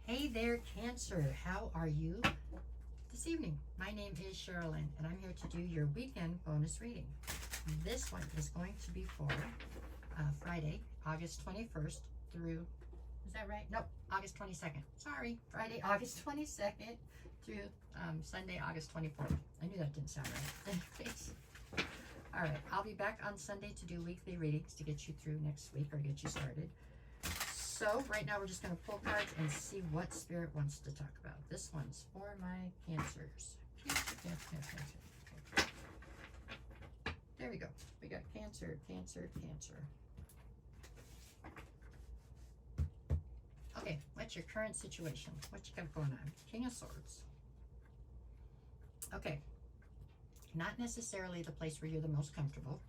Hey there, Cancer. How are you this evening? My name is Sherilyn, and I'm here to do your weekend bonus reading. This one is going to be for Friday, August 21st through, is that right? Nope, August 22nd. Sorry, Friday, August 22nd through Sunday, August 24th. I knew that didn't sound right. Anyways. All right, I'll be back on Sunday to do weekly readings to get you through next week or get you started. So right now we're just going to pull cards and see what Spirit wants to talk about. This one's for my Cancers. Cancer. Okay. There we go. We got Cancer. Okay, what's your current situation? What you got going on? King of Swords. Okay. Not necessarily the place where you're the most comfortable.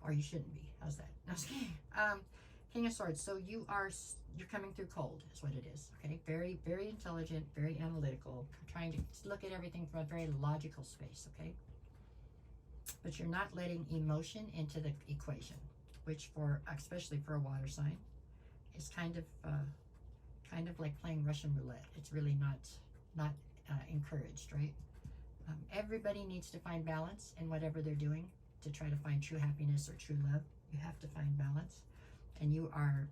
Or you shouldn't be. How's that? No, just kidding. King of Swords. So you're coming through cold is what it is. Okay. Very, very intelligent, very analytical, trying to look at everything from a very logical space. Okay. But you're not letting emotion into the equation, which especially for a water sign, is kind of like playing Russian roulette. It's really not encouraged, right? Everybody needs to find balance in whatever they're doing to try to find true happiness or true love. You have to find balance. And you are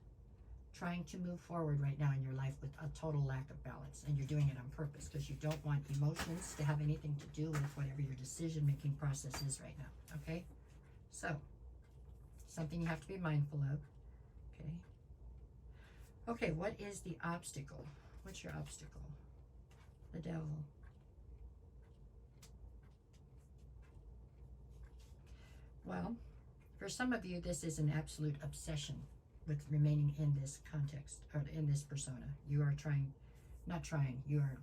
trying to move forward right now in your life with a total lack of balance. And you're doing it on purpose because you don't want emotions to have anything to do with whatever your decision-making process is right now. Okay? So, something you have to be mindful of. Okay? Okay, what is the obstacle? What's your obstacle? The Devil. Well, for some of you, this is an absolute obsession with remaining in this context, or in this persona. You are you are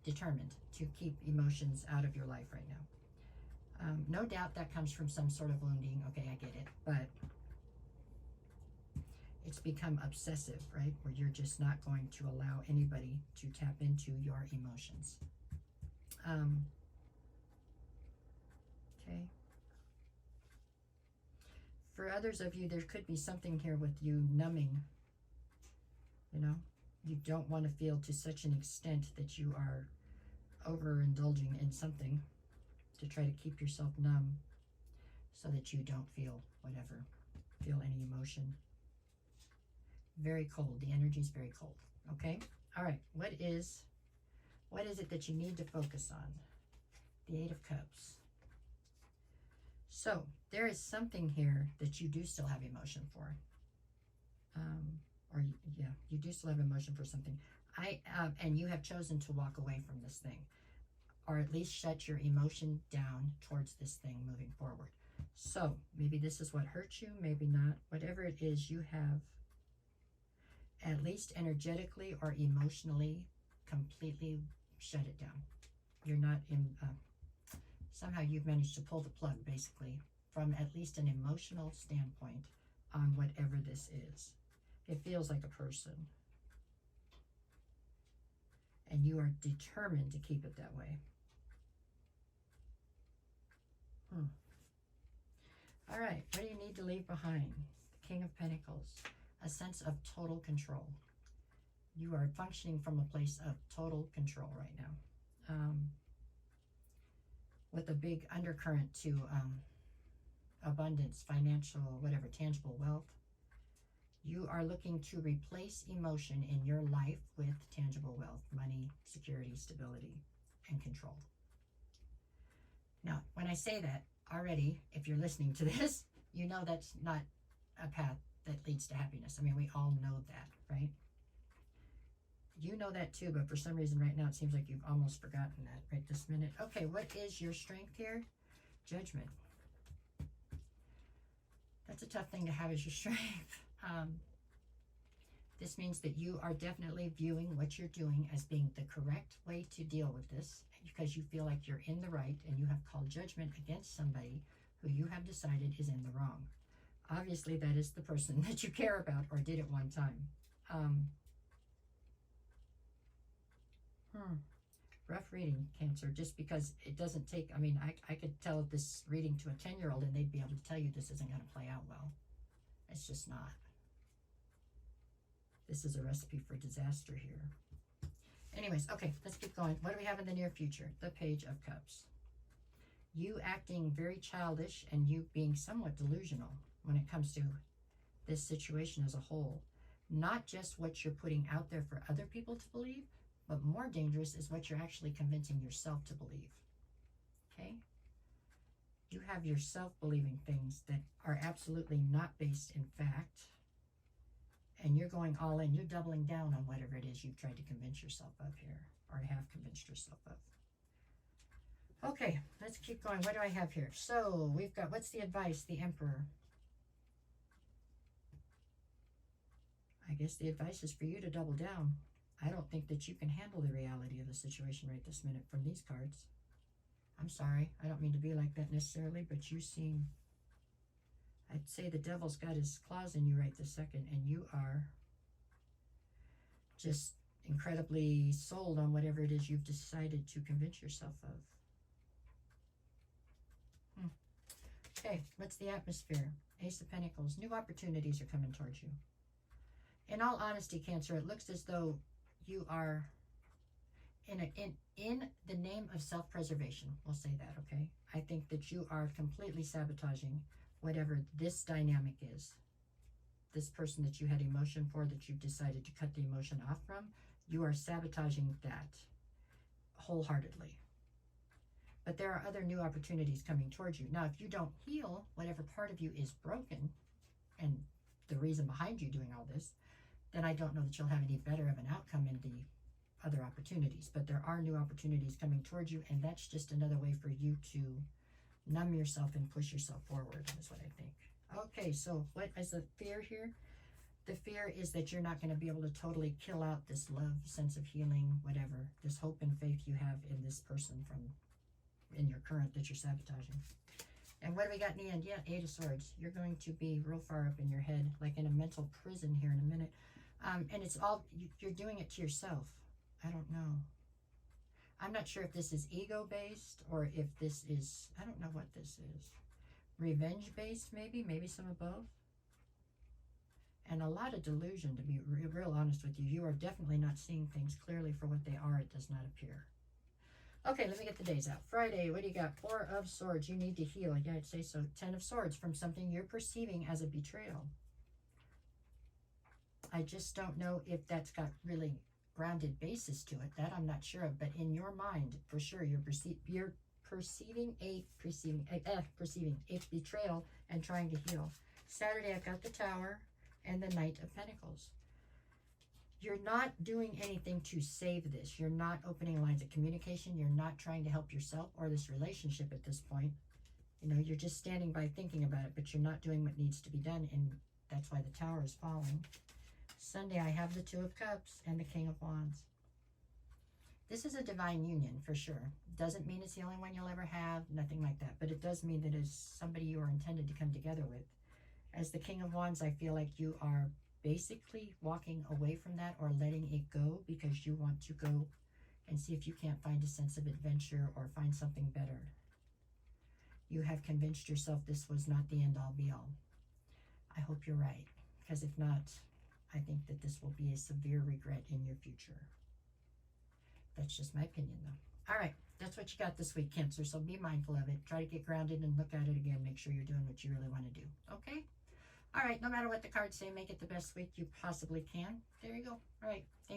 determined to keep emotions out of your life right now. No doubt that comes from some sort of wounding. Okay, I get it. But it's become obsessive, right? Where you're just not going to allow anybody to tap into your emotions. Okay. For others of you, there could be something here with you numbing. You know, you don't want to feel to such an extent that you are overindulging in something to try to keep yourself numb so that you don't feel any emotion. Very cold. The energy is very cold. Okay? All right. What is it that you need to focus on? The Eight of Cups. So, there is something here that you do still have emotion for. You do still have emotion for something. And you have chosen to walk away from this thing. Or at least shut your emotion down towards this thing moving forward. So, maybe this is what hurt you, maybe not. Whatever it is, you have, at least energetically or emotionally, completely shut it down. You're not in... somehow you've managed to pull the plug, basically, from at least an emotional standpoint on whatever this is. It feels like a person. And you are determined to keep it that way. All right, what do you need to leave behind? The King of Pentacles. A sense of total control. You are functioning from a place of total control right now. With a big undercurrent to abundance, financial, whatever, tangible wealth. You are looking to replace emotion in your life with tangible wealth, money, security, stability, and control. Now, when I say that, already, if you're listening to this, you know that's not a path that leads to happiness. I mean, we all know that, right? You know that too, but for some reason right now it seems like you've almost forgotten that right this minute. Okay, what is your strength here? Judgment. That's a tough thing to have as your strength. This means that you are definitely viewing what you're doing as being the correct way to deal with this because you feel like you're in the right and you have called judgment against somebody who you have decided is in the wrong. Obviously, that is the person that you care about or did at one time. Rough reading, Cancer, just because it doesn't take, I mean, I could tell this reading to a 10-year-old and they'd be able to tell you this isn't going to play out well. It's just not. This is a recipe for disaster here. Anyways, okay, let's keep going. What do we have in the near future? The Page of Cups. You acting very childish and you being somewhat delusional when it comes to this situation as a whole. Not just what you're putting out there for other people to believe, but more dangerous is what you're actually convincing yourself to believe. Okay? You have yourself believing things that are absolutely not based in fact, and you're going all in. You're doubling down on whatever it is you've tried to convince yourself of here, or have convinced yourself of. Okay, let's keep going. What do I have here? So we've got, what's the advice? The Emperor. I guess the advice is for you to double down. I don't think that you can handle the reality of the situation right this minute from these cards. I'm sorry. I don't mean to be like that necessarily, but you seem, I'd say the devil's got his claws in you right this second, and you are just incredibly sold on whatever it is you've decided to convince yourself of. Okay, what's the atmosphere? Ace of Pentacles. New opportunities are coming towards you. In all honesty, Cancer, it looks as though you are in the name of self-preservation. We'll say that, okay? I think that you are completely sabotaging whatever this dynamic is. This person that you had emotion for, that you've decided to cut the emotion off from, you are sabotaging that wholeheartedly. But there are other new opportunities coming towards you. Now, if you don't heal whatever part of you is broken, and the reason behind you doing all this, then I don't know that you'll have any better of an outcome in the other opportunities. But there are new opportunities coming towards you, and that's just another way for you to numb yourself and push yourself forward, is what I think. Okay, so what is the fear here? The fear is that you're not going to be able to totally kill out this love, sense of healing, whatever, this hope and faith you have in this person in your current that you're sabotaging. And what do we got in the end? Yeah, Eight of Swords. You're going to be real far up in your head, like in a mental prison here in a minute. And it's all, you're doing it to yourself. I don't know. I'm not sure if this is ego-based or if this is, I don't know what this is. Revenge-based, maybe some of both. And a lot of delusion, to be real honest with you. You are definitely not seeing things clearly for what they are. It does not appear. Okay, let me get the days out. Friday, what do you got? Four of Swords. You need to heal. Yeah, I'd say so. 10 of Swords from something you're perceiving as a betrayal. I just don't know if that's got really grounded basis to it. That I'm not sure of. But in your mind, for sure, you're perceiving a betrayal and trying to heal. Saturday, I've got the Tower and the Knight of Pentacles. You're not doing anything to save this. You're not opening lines of communication. You're not trying to help yourself or this relationship at this point. You know, you're just standing by thinking about it, but you're not doing what needs to be done, and that's why the Tower is falling. Sunday, I have the Two of Cups and the King of Wands. This is a divine union, for sure. Doesn't mean it's the only one you'll ever have, nothing like that, but it does mean that it's somebody you are intended to come together with. As the King of Wands, I feel like you are basically walking away from that or letting it go because you want to go and see if you can't find a sense of adventure or find something better. You have convinced yourself this was not the end all be all. I hope you're right, because if not, I think that this will be a severe regret in your future. That's just my opinion, though. All right, that's what you got this week, Cancer, so be mindful of it. Try to get grounded and look at it again. Make sure you're doing what you really want to do, okay? All right, no matter what the cards say, make it the best week you possibly can. There you go. All right, thank you.